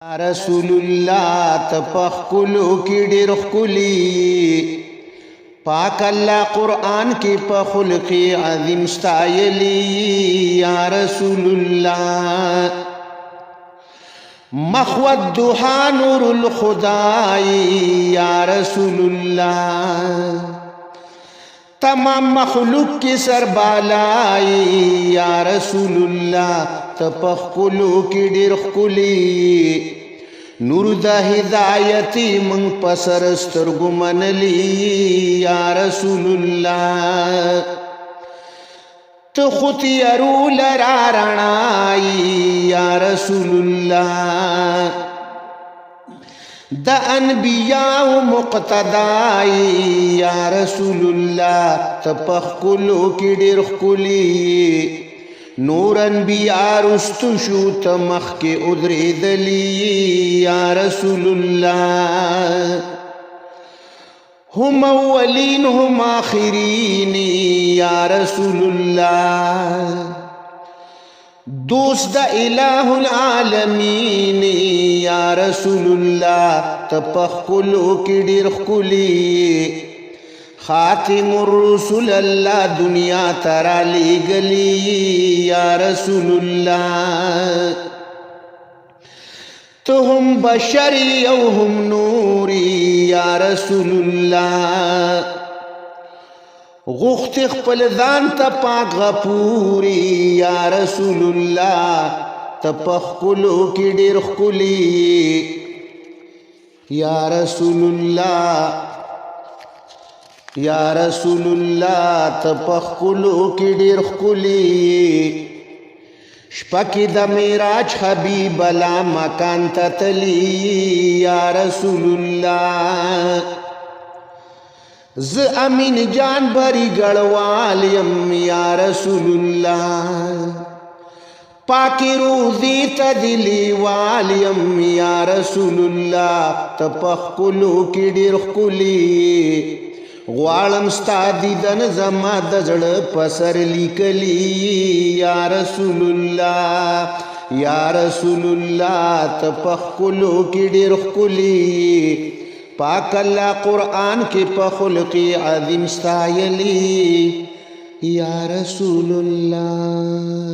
رسول الله تپخکلو کی ډیر خکلی پاک الله قرآن کی په خلق عظیم ستایلی یا رسول الله مخود دوحا نور الخدای یا رسول الله تمام مخلوق کی سربالائی یا رسول اللہ تپخکلو کی ډیر خکلی نور دا ہدایتی من پسر سترگو منلی یا رسول اللہ تخطی ارول رارنائی یا رسول اللہ دا انبیاء مقتدائی یا رسول اللہ تپخکلو کی ډیر خکلی نور انبیاء رستو شو تمخ کے ادری دلی یا رسول اللہ هم اولین هم آخرین یا رسول اللہ دوست دا الہ العالمین یا رسول اللہ تپخکلو کی ډیر خکلی خاتم الرسول اللہ دنیا ترالی گلی یا رسول اللہ تو ہم بشری او ہم نوری یا رسول اللہ غخت خپل ځان ته پاک غفوری یا رسول الله تپخکلو کی ډیر خکلی یا رسول الله یا رسول الله تپخکلو کی ډیر خکلی شپه کې د معراج حبیب الله مکان ته تلی یا رسول الله ز امین جان بری گڑوالیم یا رسول اللہ پاکی روزی تدلی والیم یا رسول اللہ تپخکلو کی ډیر خکلی غوالم ستا دیدن زما د زړه پسر لیکلی یا رسول اللہ یا رسول اللہ تپخکلو کی ډیر خکلی پاک اللہ قرآن کی پا خلقی عظیم ستایلی یا رسول اللہ